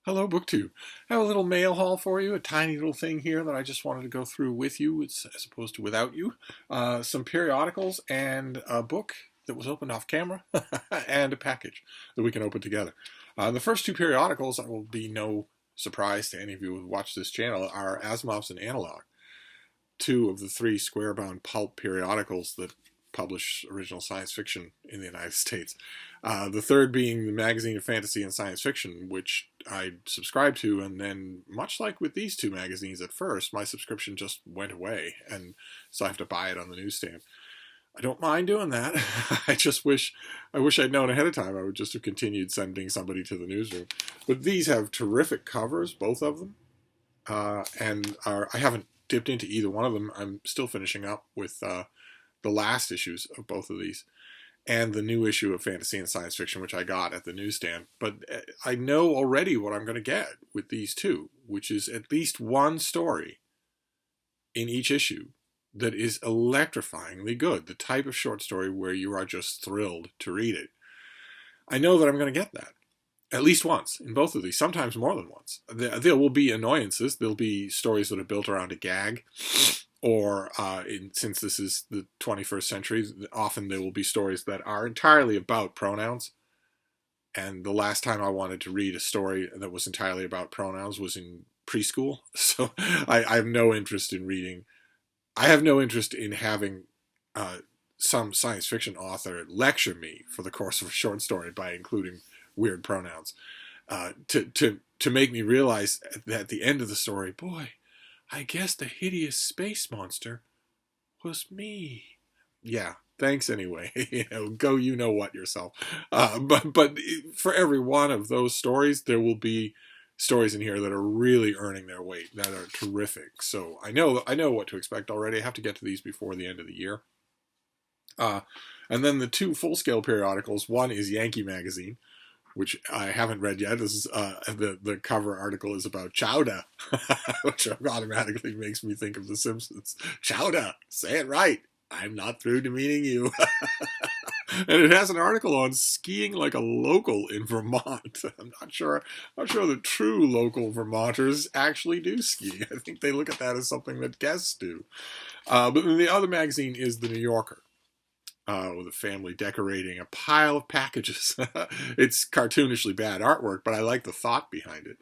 Hello, BookTube. I have a little mail haul for you, a tiny little thing here that I just wanted to go through with you, as opposed to without you. Some periodicals and a book that was opened off camera, and a package that we can open together. The first two periodicals, that will be no surprise to any of you who watch this channel, are Asimov's and Analog, two of the three square-bound pulp periodicals that publish original science fiction in the United States. The third being the Magazine of Fantasy and Science Fiction, which I subscribed to, and then, much like with these two magazines at first, my subscription just went away, and so I have to buy it on the newsstand. I don't mind doing that. I wish I'd known ahead of time. I would just have continued sending somebody to the newsroom. But these have terrific covers, both of them, I haven't dipped into either one of them. I'm still finishing up with the last issues of both of these, and the new issue of Fantasy and Science Fiction, which I got at the newsstand. But I know already what I'm going to get with these two, which is at least one story in each issue that is electrifyingly good, the type of short story where you are just thrilled to read it. I know that I'm going to get that at least once in both of these, sometimes more than once. There will be annoyances. There'll be stories that are built around a gag, or since this is the 21st century, often there will be stories that are entirely about pronouns. And the last time I wanted to read a story that was entirely about pronouns was in preschool. So I have no interest in reading. I have no interest in having some science fiction author lecture me for the course of a short story by including weird pronouns, to make me realize that at the end of the story, boy, I guess the hideous space monster was me. Yeah, thanks anyway. Go you know what yourself. But for every one of those stories, there will be stories in here that are really earning their weight, that are terrific. So I know what to expect already. I have to get to these before the end of the year. And then the two full-scale periodicals. One is Yankee Magazine, which I haven't read yet. This is the cover article is about Chowder, which automatically makes me think of The Simpsons. Chowder, say it right. I'm not through demeaning you. And it has an article on skiing like a local in Vermont. I'm not sure the true local Vermonters actually do ski. I think they look at that as something that guests do. But then the other magazine is The New Yorker, with a family decorating a pile of packages. It's cartoonishly bad artwork, but I like the thought behind it.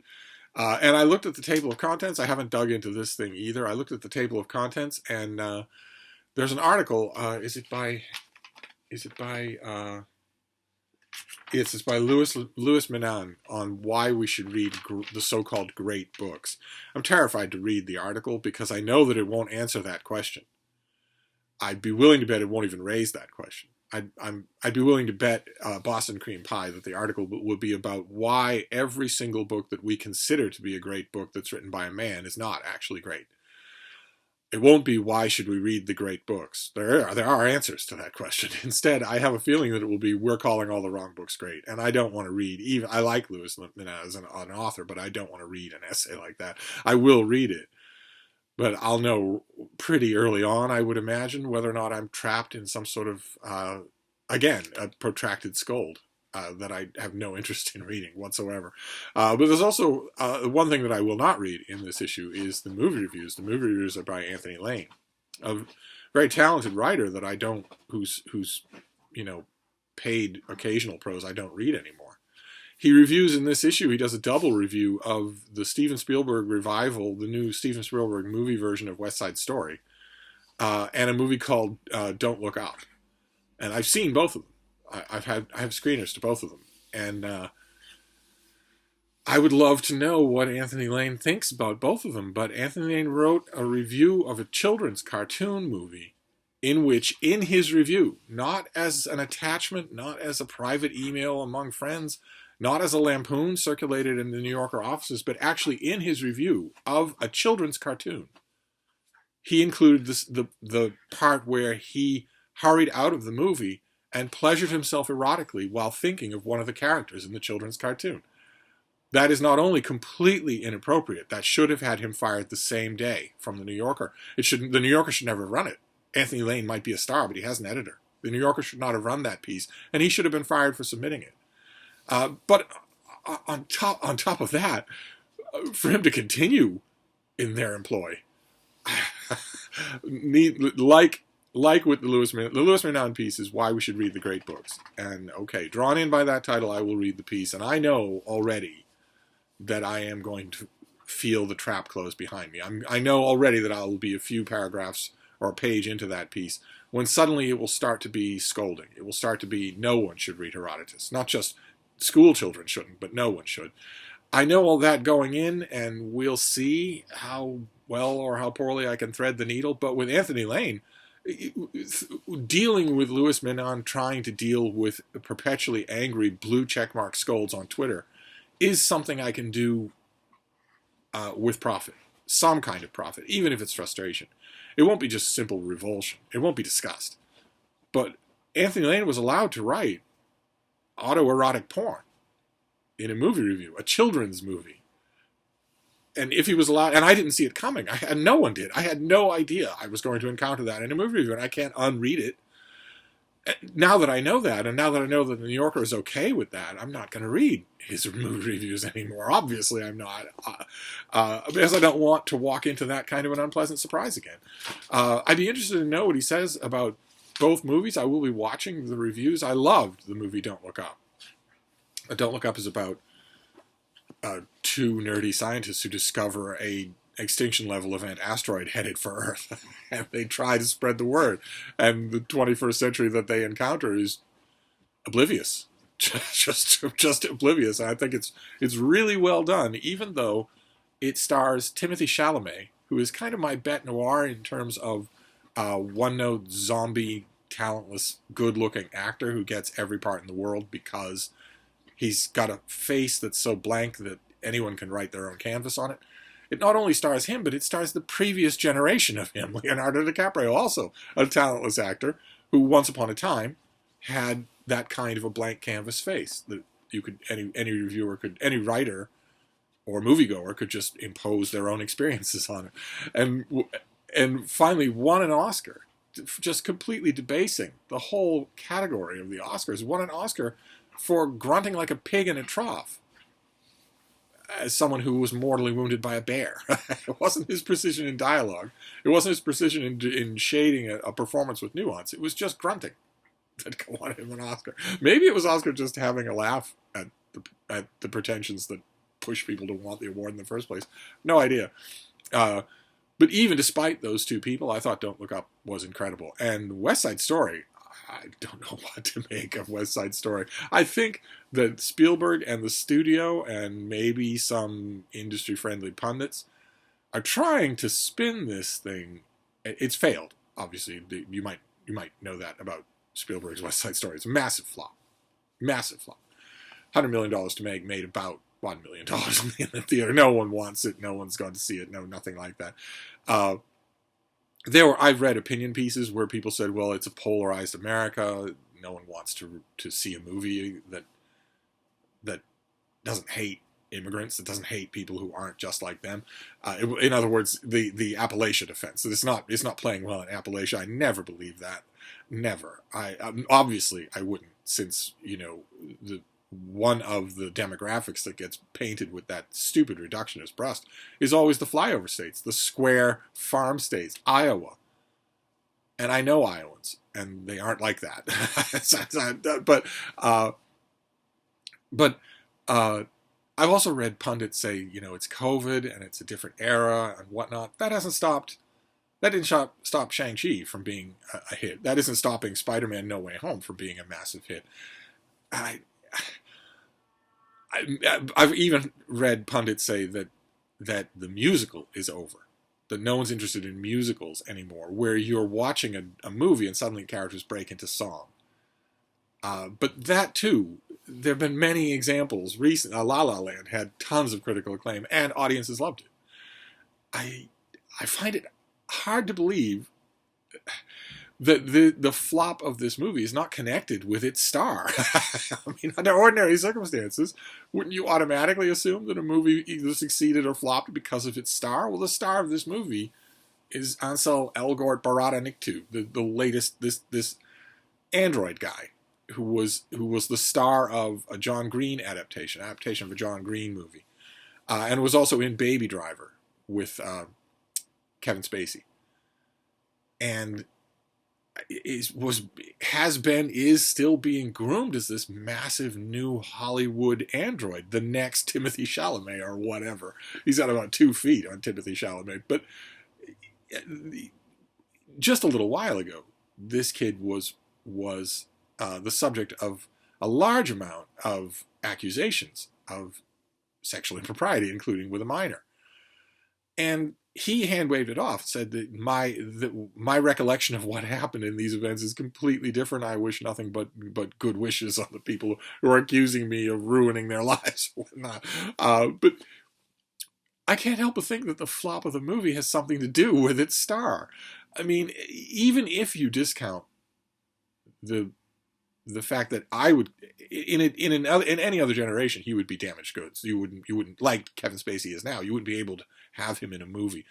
And I looked at the table of contents. I haven't dug into this thing either. I looked at the table of contents, and there's an article. It's by Louis Menon on why we should read the so-called great books. I'm terrified to read the article because I know that it won't answer that question. I'd be willing to bet it won't even raise that question. I'd be willing to bet Boston cream pie that the article would be about why every single book that we consider to be a great book that's written by a man is not actually great. It won't be why should we read the great books. There are answers to that question. Instead, I have a feeling that it will be we're calling all the wrong books great, and I don't want to read even. I like Louis Menon as an author, but I don't want to read an essay like that. I will read it, but I'll know pretty early on, I would imagine, whether or not I'm trapped in some sort of, again, a protracted scold that I have no interest in reading whatsoever. But there's also one thing that I will not read in this issue is the movie reviews. The movie reviews are by Anthony Lane, a very talented writer that I don't, who's paid occasional prose I don't read anymore. He reviews in this issue, he does a double review of the Steven Spielberg revival, the new Steven Spielberg movie version of West Side Story, and a movie called Don't Look Out. And I've seen both of them. I have screeners to both of them. And I would love to know what Anthony Lane thinks about both of them. But Anthony Lane wrote a review of a children's cartoon movie in which, in his review, not as an attachment, not as a private email among friends, not as a lampoon circulated in the New Yorker offices, but actually in his review of a children's cartoon, he included the part where he hurried out of the movie and pleasured himself erotically while thinking of one of the characters in the children's cartoon. That is not only completely inappropriate, that should have had him fired the same day from the New Yorker. The New Yorker should never have run it. Anthony Lane might be a star, but he has an editor. The New Yorker should not have run that piece, and he should have been fired for submitting it. But on top of that, for him to continue in their employ, like with the Lewis Manahan piece is why we should read the great books. And okay, drawn in by that title, I will read the piece, and I know already that I am going to feel the trap close behind me. I know already that I will be a few paragraphs or a page into that piece when suddenly it will start to be scolding. It will start to be no one should read Herodotus. Not just school children shouldn't, but no one should. I know all that going in, and we'll see how well or how poorly I can thread the needle. But with Anthony Lane, dealing with Louis Menon trying to deal with perpetually angry blue checkmark scolds on Twitter is something I can do with profit, some kind of profit, even if it's frustration. It won't be just simple revulsion. It won't be disgust. But Anthony Lane was allowed to write autoerotic porn in a movie review, a children's movie. And if he was allowed, and I didn't see it coming, and no one did. I had no idea I was going to encounter that in a movie review, and I can't unread it. Now that I know that, and now that I know that the New Yorker is okay with that, I'm not going to read his movie reviews anymore. Obviously, I'm not, because I don't want to walk into that kind of an unpleasant surprise again. I'd be interested to know what he says about both movies. I will be watching the reviews. I loved the movie Don't Look Up. Don't Look Up is about two nerdy scientists who discover a extinction level event asteroid headed for Earth, and they try to spread the word. And the 21st century that they encounter is oblivious, just oblivious. And I think it's really well done, even though it stars Timothée Chalamet, who is kind of my bête noir in terms of one-note zombie, talentless, good-looking actor who gets every part in the world because he's got a face that's so blank that anyone can write their own canvas on it. It not only stars him, but it stars the previous generation of him, Leonardo DiCaprio, also a talentless actor who once upon a time had that kind of a blank canvas face that you could, any reviewer could, any writer or moviegoer could just impose their own experiences on it. And finally won an Oscar, just completely debasing the whole category of the Oscars, won an Oscar for grunting like a pig in a trough as someone who was mortally wounded by a bear. It wasn't his precision in dialogue. It wasn't his precision in shading a performance with nuance. It was just grunting that won him an Oscar. Maybe it was Oscar just having a laugh at the pretensions that push people to want the award in the first place. No idea. But even despite those two people, I thought Don't Look Up was incredible. And West Side Story, I don't know what to make of West Side Story. I think that Spielberg and the studio and maybe some industry-friendly pundits are trying to spin this thing. It's failed, obviously. You might know that about Spielberg's West Side Story. It's a massive flop. Massive flop. $100 million to make, made about $1 million in the theater. No one wants it. No one's going to see it. No, nothing like that. I've read opinion pieces where people said, well, it's a polarized America. No one wants to see a movie that doesn't hate immigrants, that doesn't hate people who aren't just like them. In other words, the Appalachia defense. It's not playing well in Appalachia. I never believed that. Never. Obviously I wouldn't, since, one of the demographics that gets painted with that stupid reductionist brush is always the flyover states, the square farm states, Iowa. And I know Iowans, and they aren't like that. But I've also read pundits say, it's COVID and it's a different era and whatnot. That didn't stop Shang-Chi from being a hit. That isn't stopping Spider-Man No Way Home from being a massive hit. I've even read pundits say that the musical is over, that no one's interested in musicals anymore, where you're watching a movie and suddenly characters break into song. But that too, there have been many examples. Recent, La La Land had tons of critical acclaim, and audiences loved it. I find it hard to believe that the flop of this movie is not connected with its star. I mean, under ordinary circumstances, wouldn't you automatically assume that a movie either succeeded or flopped because of its star? Well, the star of this movie is Ansel Elgort Barada Niktu, the latest, this android guy who was the star of a John Green adaptation of a John Green movie, and was also in Baby Driver with Kevin Spacey, and is still being groomed as this massive new Hollywood android, the next Timothy Chalamet or whatever. He's got about 2 feet on Timothy Chalamet, but just a little while ago, this kid was the subject of a large amount of accusations of sexual impropriety, including with a minor. And he hand-waved it off, said that my recollection of what happened in these events is completely different. I wish nothing but good wishes on the people who are accusing me of ruining their lives or whatnot. But I can't help but think that the flop of the movie has something to do with its star. I mean, even if you discount the fact that I would in any other generation he would be damaged goods. You wouldn't like Kevin Spacey is now. You wouldn't be able to have him in a movie.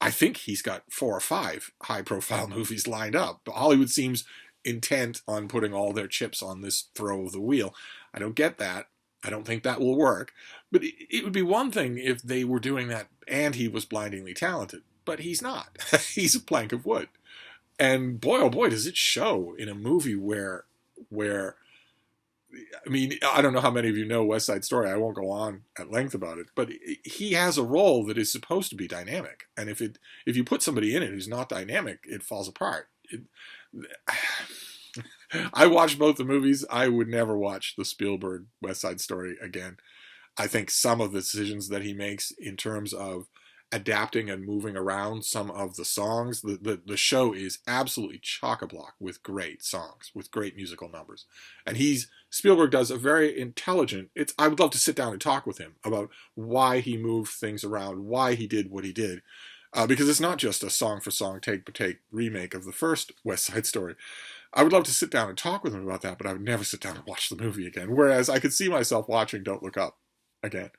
I think he's got 4 or 5 high-profile movies lined up. But Hollywood seems intent on putting all their chips on this throw of the wheel. I don't get that. I don't think that will work. But it would be one thing if they were doing that and he was blindingly talented. But he's not. He's a plank of wood. And boy, oh boy, does it show in a movie where I mean, I don't know how many of you know West Side Story. I won't go on at length about it, but he has a role that is supposed to be dynamic, and if you put somebody in it who's not dynamic, it falls apart. I watched both the movies. I would never watch the Spielberg West Side Story again. I think some of the decisions that he makes in terms of adapting and moving around some of the songs, the show is absolutely chock-a-block with great songs, with great musical numbers. And Spielberg does a very intelligent, I would love to sit down and talk with him about why he moved things around, why he did what he did. Because it's not just a song-for-song, take-for-take remake of the first West Side Story. I would love to sit down and talk with him about that, but I would never sit down and watch the movie again. Whereas I could see myself watching Don't Look Up again.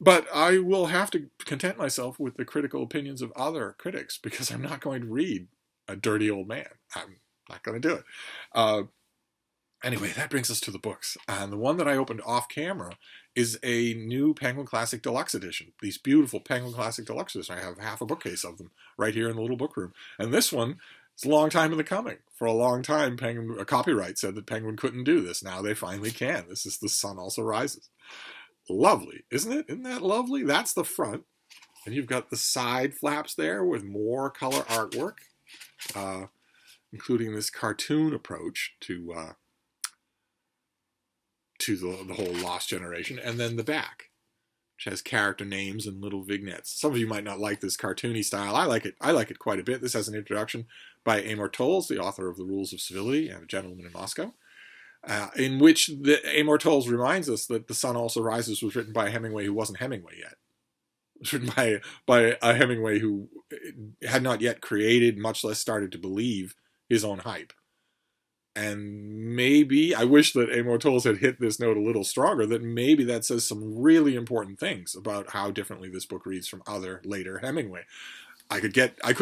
But I will have to content myself with the critical opinions of other critics because I'm not going to read A Dirty Old Man. I'm not going to do it. Anyway, that brings us to the books. And the one that I opened off camera is a new Penguin Classic Deluxe edition. These beautiful Penguin Classic Deluxe editions. I have half a bookcase of them right here in the little book room. And this one, it's a long time in the coming. For a long time, copyright said that Penguin couldn't do this. Now they finally can. This is The Sun Also Rises. Lovely, isn't it? Isn't that lovely? That's the front. And you've got the side flaps there with more color artwork, including this cartoon approach to the whole Lost Generation. And then the back, which has character names and little vignettes. Some of you might not like this cartoony style. I like it quite a bit. This has an introduction by Amor Towles, the author of The Rules of Civility and A Gentleman in Moscow. In which Amor Towles reminds us that The Sun Also Rises was written by a Hemingway who wasn't Hemingway yet. It was written by a Hemingway who had not yet created, much less started to believe, his own hype. And maybe, I wish that Amor Towles had hit this note a little stronger, that maybe that says some really important things about how differently this book reads from other later Hemingway. I could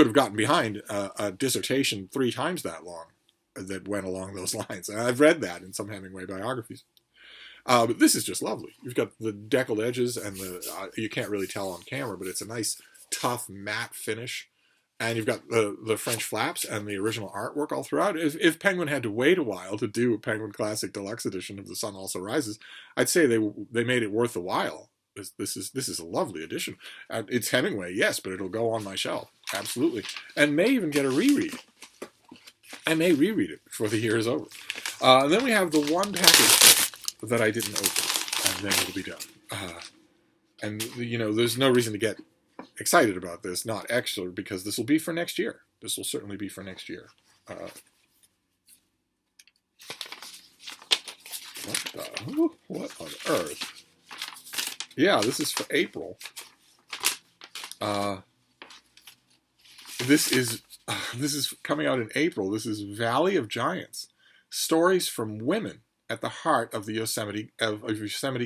have gotten behind a dissertation 3 times that long that went along those lines. And I've read that in some Hemingway biographies. But this is just lovely. You've got the deckled edges and you can't really tell on camera, but it's a nice, tough, matte finish. And you've got the French flaps and the original artwork all throughout. If Penguin had to wait a while to do a Penguin Classic Deluxe edition of The Sun Also Rises, I'd say they made it worth the while. This is a lovely edition. It's Hemingway, yes, but it'll go on my shelf. Absolutely. And may even get a reread. I may reread it before the year is over. And then we have the one package that I didn't open, and then it'll be done. And, there's no reason to get excited about this, not extra, because this will be for next year. This will certainly be for next year. What on earth? Yeah, this is for April. This is coming out in April. This is Valley of Giants. Stories from women at the heart of the Yosemite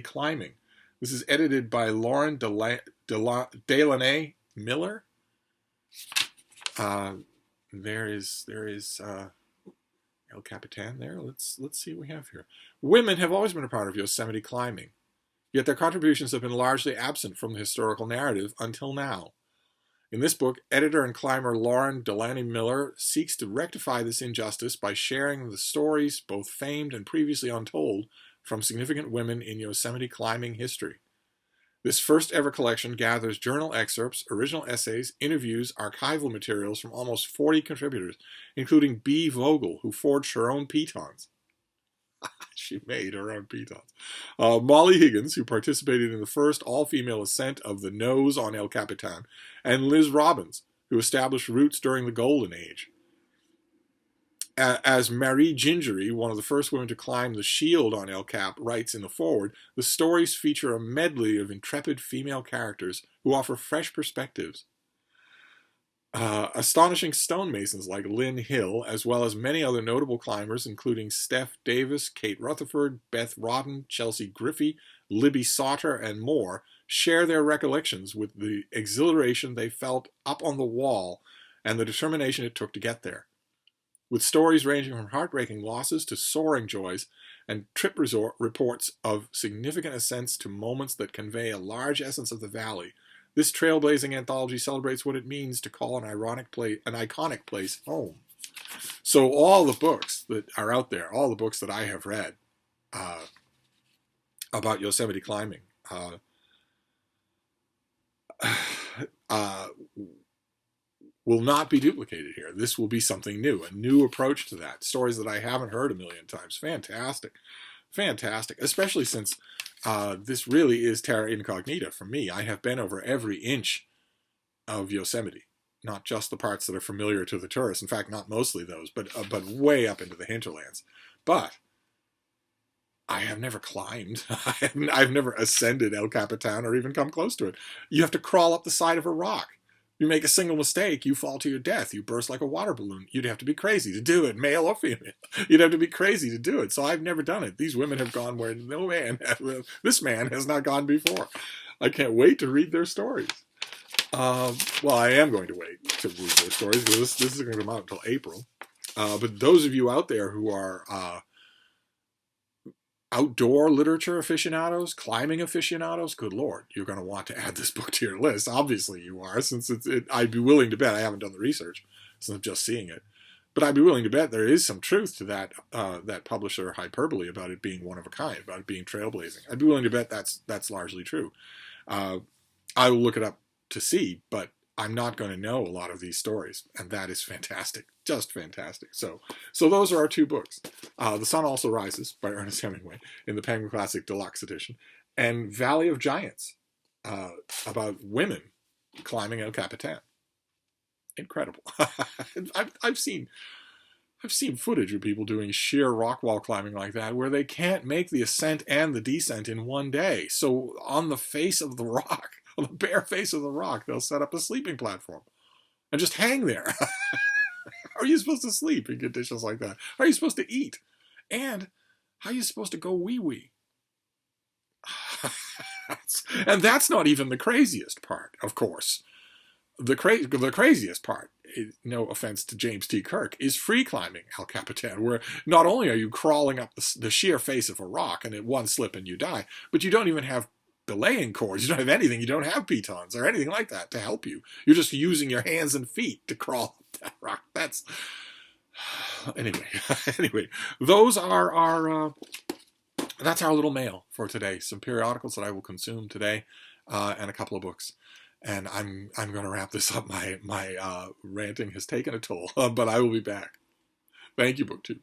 climbing. This is edited by Lauren Delaney Miller. El Capitan there. Let's see what we have here. Women have always been a part of Yosemite climbing, yet their contributions have been largely absent from the historical narrative until now. In this book, editor and climber Lauren Delaney Miller seeks to rectify this injustice by sharing the stories, both famed and previously untold, from significant women in Yosemite climbing history. This first ever collection gathers journal excerpts, original essays, interviews, archival materials from almost 40 contributors, including Bea Vogel, who forged her own pitons. She made her own pitons. Molly Higgins, who participated in the first all-female ascent of the Nose on El Capitan, and Liz Robbins, who established routes during the Golden Age. As Marie Gingery, one of the first women to climb the shield on El Cap, writes in the foreword, the stories feature a medley of intrepid female characters who offer fresh perspectives. Astonishing stonemasons like Lynn Hill, as well as many other notable climbers, including Steph Davis, Kate Rutherford, Beth Rodden, Chelsea Griffey, Libby Sauter, and more, share their recollections with the exhilaration they felt up on the wall and the determination it took to get there. With stories ranging from heartbreaking losses to soaring joys, and trip reports of significant ascents to moments that convey a large essence of the valley, this trailblazing anthology celebrates what it means to call an iconic place home. So all the books that are out there, all the books that I have read about Yosemite climbing, will not be duplicated here. This will be something new, a new approach to that. Stories that I haven't heard a million times. Fantastic. Fantastic. Especially since this really is terra incognita for me. I have been over every inch of Yosemite, not just the parts that are familiar to the tourists. In fact, not mostly those, but way up into the hinterlands. But I have never climbed. I've never ascended El Capitan or even come close to it. You have to crawl up the side of a rock. You make a single mistake, you fall to your death. You burst like a water balloon. You'd have to be crazy to do it, male or female. You'd have to be crazy to do it. So I've never done it. These women have gone where no man, this man has not gone before. I can't wait to read their stories. Well, I am going to wait to read their stories because this isn't going to come out until April. But those of you out there who are outdoor literature aficionados, climbing aficionados, good Lord, you're going to want to add this book to your list. Obviously you are, since I'd be willing to bet, I haven't done the research, since I'm just seeing it, but I'd be willing to bet there is some truth to that that publisher hyperbole about it being one of a kind, about it being trailblazing. I'd be willing to bet that's largely true. I will look it up to see, but I'm not going to know a lot of these stories, and that is fantastic, just fantastic. So those are our two books. The Sun Also Rises by Ernest Hemingway in the Penguin Classic Deluxe Edition, and Valley of Giants about women climbing El Capitan. Incredible. I've seen footage of people doing sheer rock wall climbing like that where they can't make the ascent and the descent in one day. So on the face of the rock, on the bare face of the rock, they'll set up a sleeping platform and just hang there. How are you supposed to sleep in conditions like that? How are you supposed to eat? And how are you supposed to go wee-wee? And that's not even the craziest part, of course. The craziest part, no offense to James T. Kirk, is free climbing El Capitan, where not only are you crawling up the sheer face of a rock and at one slip and you die, but you don't even have belaying cords. You don't have anything. You don't have pitons or anything like that to help you. You're just using your hands and feet to crawl up that rock. That's anyway. Those are our that's our little mail for today. Some periodicals that I will consume today, and a couple of books. And I'm going to wrap this up. My ranting has taken a toll, but I will be back. Thank you, BookTube.